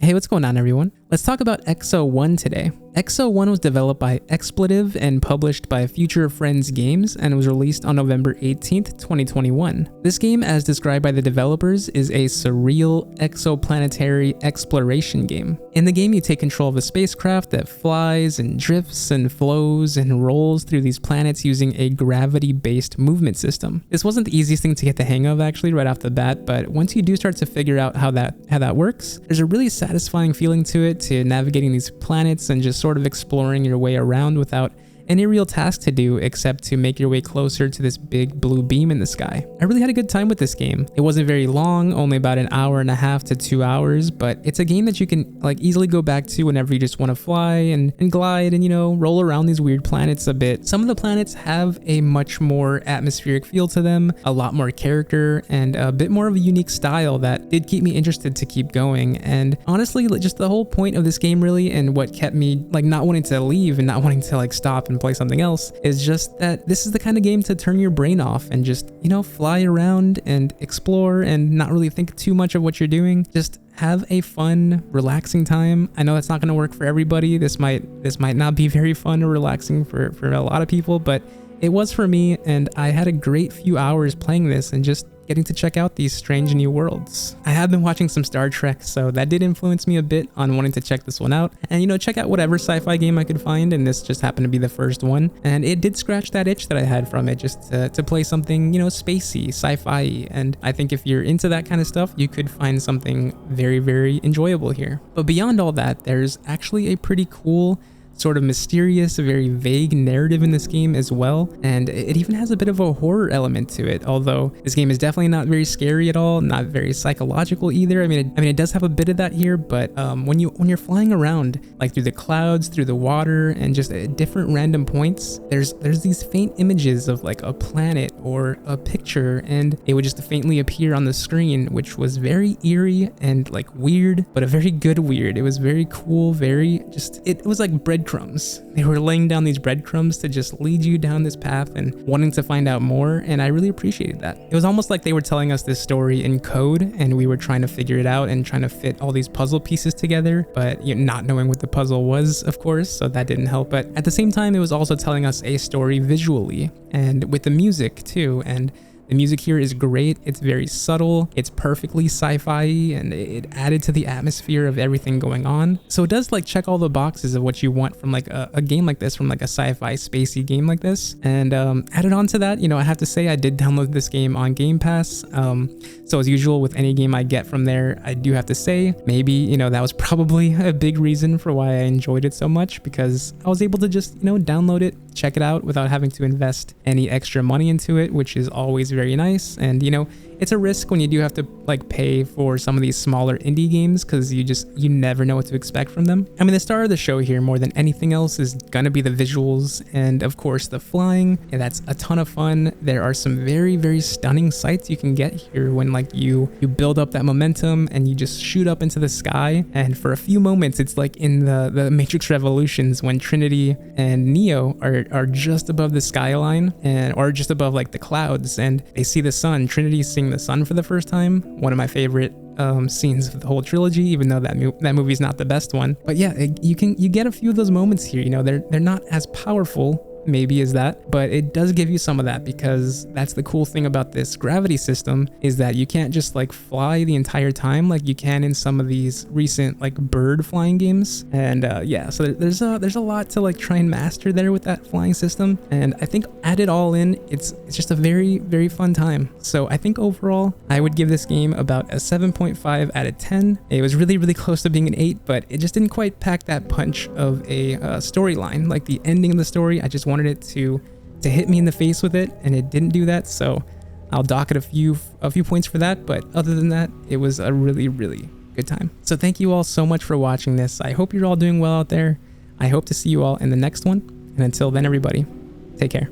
Hey, what's going on everyone? Let's talk about Exo One today. Exo One was developed by Expletive and published by Future Friends Games and was released on November 18th, 2021. This game, as described by the developers, is a surreal exoplanetary exploration game. In the game, you take control of a spacecraft that flies and drifts and flows and rolls through these planets using a gravity-based movement system. This wasn't the easiest thing to get the hang of actually right off the bat, but once you do start to figure out how that works, there's a really satisfying feeling to it, to navigating these planets and just sort of exploring your way around without any real task to do except to make your way closer to this big blue beam in the sky. I really had a good time with this game. It wasn't very long, only about an hour and a half to 2 hours, but it's a game that you can like easily go back to whenever you just want to fly and glide and, you know, roll around these weird planets a bit. Some of the planets have a much more atmospheric feel to them, a lot more character, and a bit more of a unique style that did keep me interested to keep going. And honestly, just the whole point of this game really, and what kept me like not wanting to leave and not wanting to like stop and play something else, is just that this is the kind of game to turn your brain off and just, you know, fly around and explore and not really think too much of what you're doing. Just have a fun, relaxing time. I know that's not going to work for everybody. This might not be very fun or relaxing for a lot of people, but it was for me, and I had a great few hours playing this and just getting to check out these strange new worlds. I have been watching some Star Trek, so that did influence me a bit on wanting to check this one out and, you know, check out whatever sci-fi game I could find, and this just happened to be the first one, and it did scratch that itch that I had from it, just to play something, you know, spacey, sci-fi, and I think if you're into that kind of stuff, you could find something very, very enjoyable here. But beyond all that, there's actually a pretty cool, sort of mysterious, very vague narrative in this game as well, and it even has a bit of a horror element to it, although this game is definitely not very scary at all, not very psychological either. I mean it does have a bit of that here, but when you're flying around like through the clouds, through the water, and just at different random points, there's these faint images of like a planet or a picture, and it would just faintly appear on the screen, which was very eerie and like weird, but a very good weird. It was very cool, it was like breadcrumbs. They were laying down these breadcrumbs to just lead you down this path and wanting to find out more, and I really appreciated that. It was almost like they were telling us this story in code, and we were trying to figure it out and trying to fit all these puzzle pieces together, but you know, not knowing what the puzzle was, of course, so that didn't help. But at the same time, it was also telling us a story visually and with the music too, and the music here is great. It's very subtle, it's perfectly sci-fi, and it added to the atmosphere of everything going on. So it does like check all the boxes of what you want from like a game like this, from like a sci-fi spacey game like this. And added on to that, you know, I have to say I did download this game on Game Pass. So as usual with any game I get from there, I do have to say maybe, you know, that was probably a big reason for why I enjoyed it so much, because I was able to just, you know, download it, check it out without having to invest any extra money into it, which is always very nice. And you know, it's a risk when you do have to like pay for some of these smaller indie games, because you never know what to expect from them. I mean, the star of the show here more than anything else is gonna be the visuals, and of course the flying, and that's a ton of fun. There are some very, very stunning sights you can get here when like you build up that momentum and you just shoot up into the sky, and for a few moments it's like in the Matrix Revolutions when Trinity and Neo are just above the skyline, or just above like the clouds, and they see the sun. Trinity's seeing the sun for the first time. One of my favorite scenes of the whole trilogy, even though that movie's not the best one. But yeah, you get a few of those moments here. You know, they're not as powerful maybe as that, but it does give you some of that, because that's the cool thing about this gravity system, is that you can't just like fly the entire time like you can in some of these recent like bird flying games. And yeah, so there's a lot to like try and master there with that flying system, and I think add it all in, it's just a very, very fun time. So I think overall I would give this game about a 7.5 out of 10. It was really, really close to being an 8, but it just didn't quite pack that punch of a storyline. Like the ending of the story, I just wanted it to hit me in the face with it, and it didn't do that, so I'll dock it a few points for that. But other than that, it was a really, really good time. So thank you all so much for watching this. I hope you're all doing well out there. I hope to see you all in the next one, and until then everybody, take care.